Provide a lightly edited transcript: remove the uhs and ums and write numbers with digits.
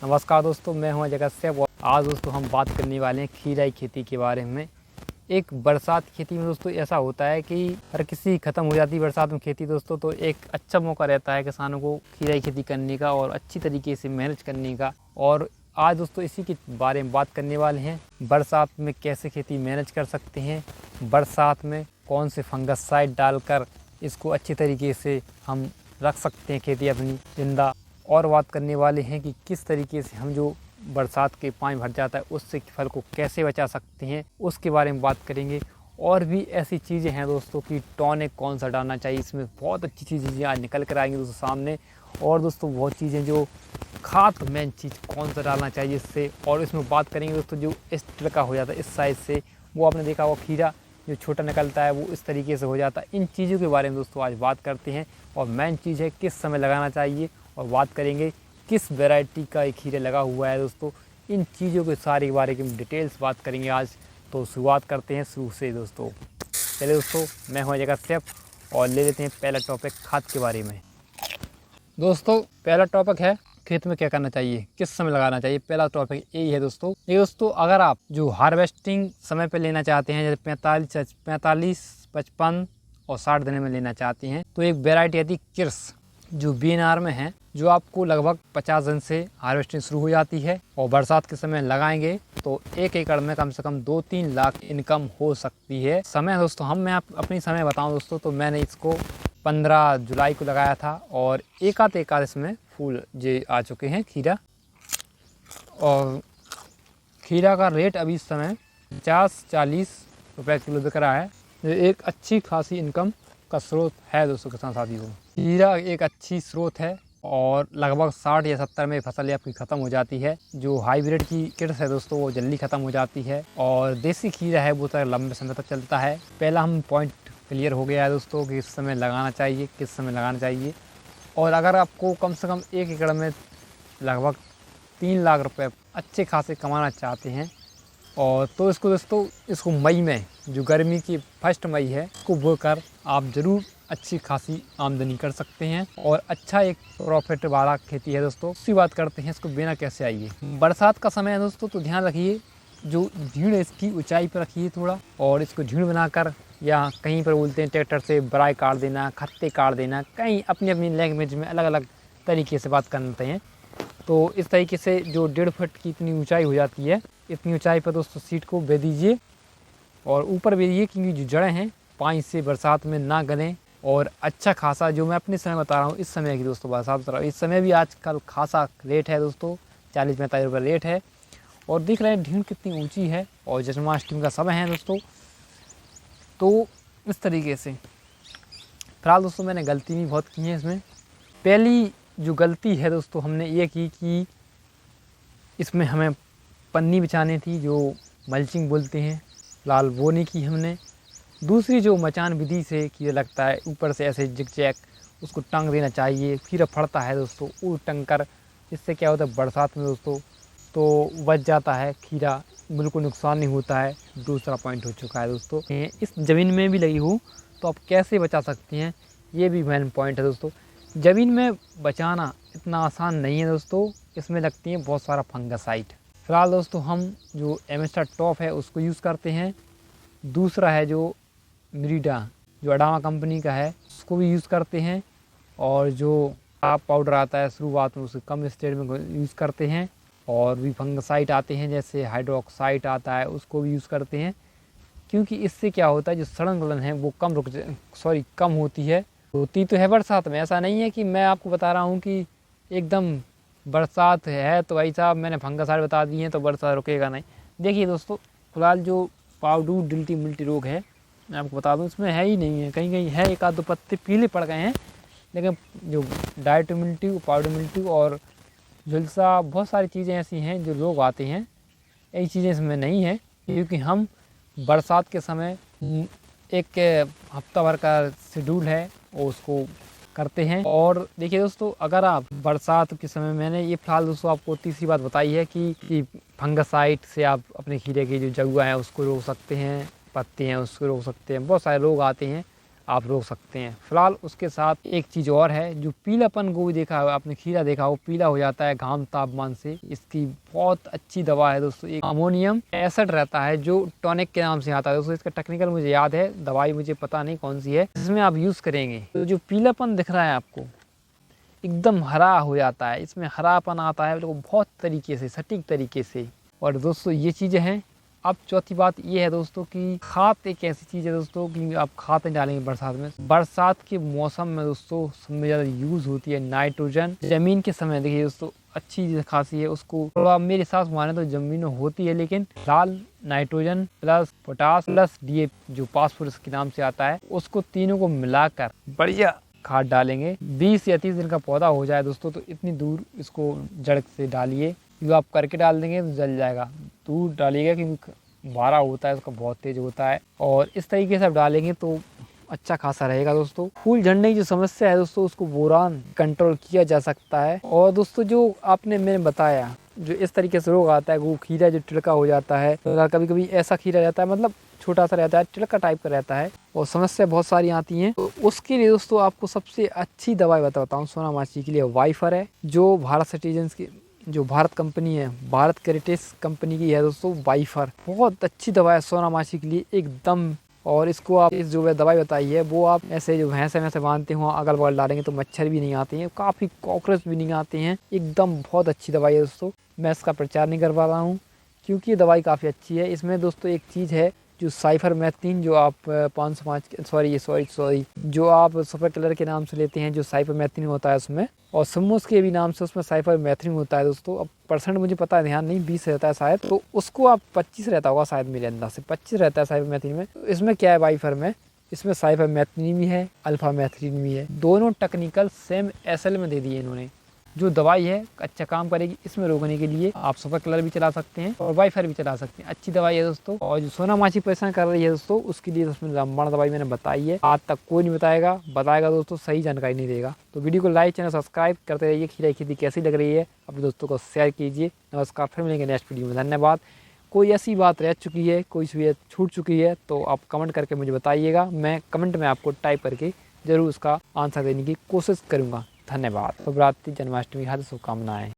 नमस्कार दोस्तों, मैं हूं जगत से। और आज दोस्तों हम बात करने वाले हैं खीरा की खेती के बारे में। एक बरसात खेती में दोस्तों ऐसा होता है कि हर किसी ख़त्म हो जाती है बरसात में खेती दोस्तों, तो एक अच्छा मौका रहता है किसानों को खीरा की खेती करने का और अच्छी तरीके से मेहनत करने का। और आज दोस्तों इसी के बारे में बात करने वाले हैं। बरसात में कैसे खेती मैनेज कर सकते हैं, बरसात में कौन से फंगससाइड डालकर इसको अच्छी तरीके से हम रख सकते हैं खेती अपनी जिंदा। और बात करने वाले हैं कि किस तरीके से हम जो बरसात के पानी भर जाता है उससे फसल को कैसे बचा सकते हैं, उसके बारे में बात करेंगे। और भी ऐसी चीज़ें हैं दोस्तों कि टॉनिक कौन सा डालना चाहिए, इसमें बहुत अच्छी चीज़ें आज निकल कर आएंगी दोस्तों सामने। और दोस्तों बहुत चीज़ें जो खाद मेन चीज़ कौन सा डालना चाहिए इससे, और इसमें बात करेंगे दोस्तों जो इस तरह का हो जाता है इस साइज़ से, वो आपने देखा होगा खीरा जो छोटा निकलता है वो इस तरीके से हो जाता है। इन चीज़ों के बारे में दोस्तों आज बात करते हैं। और मेन चीज़ है किस समय लगाना चाहिए, और बात करेंगे किस वैरायटी का ये खीरा लगा हुआ है दोस्तों। इन चीज़ों के सारे के बारे में डिटेल्स बात करेंगे आज। तो शुरुआत करते हैं शुरू से दोस्तों। चलिए दोस्तों, मैं हूं जगत सेफ और ले लेते हैं पहला टॉपिक खाद के बारे में। दोस्तों पहला टॉपिक है खेत में क्या करना चाहिए, किस समय लगाना चाहिए। पहला टॉपिक यही है दोस्तों। ये दोस्तों अगर आप जो हार्वेस्टिंग समय पे लेना चाहते हैं, जैसे 45, 55 और 60 दिन में लेना चाहते हैं, तो एक वैरायटी आती है किर्स जो बीएनआर में है, जो आपको लगभग 50 दिन से हार्वेस्टिंग शुरू हो जाती है। और बरसात के समय लगाएंगे तो 1 एकड़ में कम से कम 2-3 लाख इनकम हो सकती है। समय दोस्तों मैं अपनी समय बताऊं दोस्तों, तो मैंने इसको 15 जुलाई को लगाया था और एक आध इसमें फूल जे आ चुके हैं खीरा। और खीरा का रेट अभी इस समय 50-40 रुपये किलो बिक रहा है, जो एक अच्छी खासी इनकम का स्रोत है दोस्तों किसान साथियों। खीरा एक अच्छी स्रोत है और लगभग 60 या 70 में फसल आपकी ख़त्म हो जाती है। जो हाइब्रिड की किट्स है दोस्तों वो जल्दी ख़त्म हो जाती है, और देसी खीरा है वो तो लंबे समय तक चलता है। पहला हम पॉइंट क्लियर हो गया है दोस्तों कि किस समय लगाना चाहिए, किस समय लगाना चाहिए। और अगर आपको कम से कम 1 एकड़ में लगभग 3 लाख रुपए अच्छे खासे कमाना चाहते हैं, और तो इसको दोस्तों इसको मई में, जो गर्मी की फर्स्ट मई है, इसको बोकर आप ज़रूर अच्छी खासी आमदनी कर सकते हैं और अच्छा एक प्रॉफिट वाला खेती है दोस्तों। उसी बात करते हैं इसको बिना कैसे आइए। बरसात का समय है दोस्तों, तो ध्यान रखिए जो झीड़ इसकी ऊंचाई पर रखिए थोड़ा, और इसको झीड़ बनाकर या कहीं पर बोलते हैं ट्रैक्टर से बराई काट देना, खत्ते काट देना, कहीं अपनी अपनी लैंग्वेज में अलग अलग तरीके से बात करते हैं। तो इस तरीके से जो 1.5 फुट की इतनी ऊंचाई हो जाती है, इतनी ऊंचाई पर दोस्तों सीट को बे दीजिए और ऊपर बे दीजिए, क्योंकि जो जड़ें हैं पानी से बरसात में ना गलें। और अच्छा खासा जो मैं अपने समय बता रहा हूँ, इस समय की दोस्तों बरसात बता रहा हूँ, इस समय भी आजकल खासा रेट है दोस्तों, 40-45 रुपये रेट है। और देख रहे हैं ढींढ कितनी ऊंची है, और जन्माष्टमी का समय है दोस्तों। तो इस तरीके से फिलहाल दोस्तों मैंने गलती भी बहुत की है इसमें। पहली जो गलती है दोस्तों हमने ये की कि इसमें हमें पन्नी बिछानी थी, जो मल्चिंग बोलते हैं, फिलहाल वो नहीं की हमने। दूसरी जो मचान विधि से कीड़ा लगता है, ऊपर से ऐसे जिग-जैग उसको टंग देना चाहिए, फिर फटता है दोस्तों वो टंग कर। इससे क्या होता है बरसात में दोस्तों तो बच जाता है खीरा, बिल्कुल नुकसान नहीं होता है। दूसरा पॉइंट हो चुका है दोस्तों। इस ज़मीन में भी लगी हो तो आप कैसे बचा सकते हैं, ये भी मेन पॉइंट है दोस्तों। ज़मीन में बचाना इतना आसान नहीं है दोस्तों, इसमें लगती है बहुत सारा फंगसाइड। फिलहाल दोस्तों हम जो एमिस्टर टॉप है उसको यूज़ करते हैं। दूसरा है जो मिरीडा, जो अडामा कंपनी का है, उसको भी यूज़ करते हैं। और जो आप पाउडर आता है शुरुआत में उसको कम स्टेज में यूज़ करते हैं। और भी फंगसाइड आते हैं जैसे हाइड्रोक्साइड आता है, उसको भी यूज़ करते हैं, क्योंकि इससे क्या होता है जो सड़न गलन है वो कम होती है। होती तो है बरसात में, ऐसा नहीं है कि मैं आपको बता रहा हूँ कि एकदम बरसात है तो भाई साहब मैंने फंगसाइड बता दिए हैं तो बरसात रुकेगा नहीं। देखिए दोस्तों फिलहाल जो पाउडू डिल्टी मिल्टी रोग है मैं आपको बता दूं इसमें है ही नहीं है, कहीं कहीं है, एक आध दो पत्ते पीले पड़ गए हैं, लेकिन जो डाइट मिल्टी, पाउडर मिल्टी और झुलसा, बहुत सारी चीज़ें ऐसी हैं जो रोग आते हैं, यही चीज़ें इसमें नहीं है। क्योंकि हम बरसात के समय एक हफ्ता भर का शेड्यूल है वो उसको करते हैं। और देखिए दोस्तों अगर आप बरसात के समय, मैंने ये फिलहाल दोस्तों आपको तीसरी बात बताई है कि फंगसाइड से आप अपने खीरे की जो जगुआ है उसको रोक सकते हैं, पत्ते हैं उसको रोक सकते हैं। बहुत सारे रोग आते हैं, आप रोक सकते हैं। फिलहाल उसके साथ एक चीज़ और है, जो पीलापन को भी देखा है आपने, खीरा देखा हो पीला हो जाता है घाम तापमान से, इसकी बहुत अच्छी दवा है दोस्तों। एक अमोनियम एसिड रहता है जो टॉनिक के नाम से आता है दोस्तों, इसका टेक्निकल मुझे याद है, दवाई मुझे पता नहीं कौन सी है, इसमें आप यूज़ करेंगे तो जो पीलापन दिख रहा है आपको एकदम हरा हो जाता है, इसमें हरापन आता है बिल्कुल बहुत तरीके से, सटीक तरीके से। और दोस्तों ये चीज़ें हैं। अब चौथी बात ये है दोस्तों कि खाद एक ऐसी चीज़ है दोस्तों कि आप खाद नहीं डालेंगे बरसात में। बरसात के मौसम में दोस्तों सबसे ज़्यादा यूज़ होती है नाइट्रोजन। ज़मीन के समय देखिए दोस्तों अच्छी खासी है, उसको थोड़ा मेरे हिसाब से माने तो ज़मीन में होती है, लेकिन लाल nitrogen plus potash plus DAP जो फास्फोरस के नाम से आता है, उसको तीनों को मिलाकर बढ़िया खाद डालेंगे। 20 या 30 दिन का पौधा हो जाए दोस्तों तो इतनी दूर इसको जड़ से डालिए, जो आप करके डाल देंगे तो जल जाएगा। दूर डालिएगा क्योंकि भारा होता है, उसका बहुत तेज होता है, और इस तरीके से आप डालेंगे तो अच्छा खासा रहेगा दोस्तों। फूल झड़ने की जो समस्या है दोस्तों, उसको बोरान कंट्रोल किया जा सकता है। और दोस्तों जो आपने मैंने बताया, जो इस तरीके से रोग आता है, वो खीरा जो टिड़का हो जाता है, तो कभी कभी ऐसा खीरा रहता है, मतलब छोटा सा रहता है, टिड़का टाइप का रहता है, और समस्या बहुत सारी आती हैं। तो उसके लिए दोस्तों आपको सबसे अच्छी दवाई बताता हूँ, सोना माछी के लिए वाइफर है, जो भारत सिटीजन्स की, जो भारत कंपनी है, भारत क्रेटेस कंपनी की है दोस्तों वाइफर। बहुत अच्छी दवा है सोना माछी के लिए एकदम। और इसको आप इस जो दवाई बताई है वो आप ऐसे जो भैंसे में से बांधते हो अगल बगल डालेंगे तो मच्छर भी नहीं आते हैं, काफ़ी कॉकरोच भी नहीं आते हैं, एकदम बहुत अच्छी दवाई है दोस्तों। मैं इसका प्रचार नहीं कर पा रहा हूँ क्योंकि ये दवाई काफ़ी अच्छी है। इसमें दोस्तों एक चीज़ है जो साइफरमेथ्रिन, जो आप 505 सॉरी जो आप सुपर कलर के नाम से लेते हैं, जो साइफरमेथ्रिन होता है उसमें, और सम्मोस के भी नाम से उसमें साइफरमेथ्रिन होता है दोस्तों। अब परसेंट मुझे पता है, ध्यान नहीं, 20 रहता है शायद, तो उसको आप 25 रहता होगा शायद, मेरे अंदाज से 25 रहता है साइफरमेथ्रिन में। तो इसमें क्या है वाइफर में, इसमें साइफरमेथ्रिन भी है, अल्फामेथ्रिन भी है, दोनों टेक्निकल सेम SL में दे दिए इन्होंने। जो दवाई है अच्छा काम करेगी इसमें रोकने के लिए। आप सुपर कलर भी चला सकते हैं और वाइफर भी चला सकते हैं, अच्छी दवाई है दोस्तों। और जो सोना माछी परेशान कर रही है दोस्तों, उसके लिए उसमें रामबाण दवाई मैंने बताई है, आज तक कोई नहीं बताएगा दोस्तों, सही जानकारी नहीं देगा। तो वीडियो को लाइक, चैनल सब्सक्राइब करते रहिए। खीरा खेती कैसी लग रही है अपने दोस्तों को शेयर कीजिए। नमस्कार, फिर मिलेंगे नेक्स्ट वीडियो में, धन्यवाद। कोई ऐसी बात रह चुकी है, कोई सी छूट चुकी है तो आप कमेंट करके मुझे बताइएगा, मैं कमेंट में आपको टाइप करके ज़रूर उसका आंसर देने की कोशिश करूँगा। धन्यवाद। शुभरात्रि, जन्माष्टमी की हार्दिक शुभकामनाएं।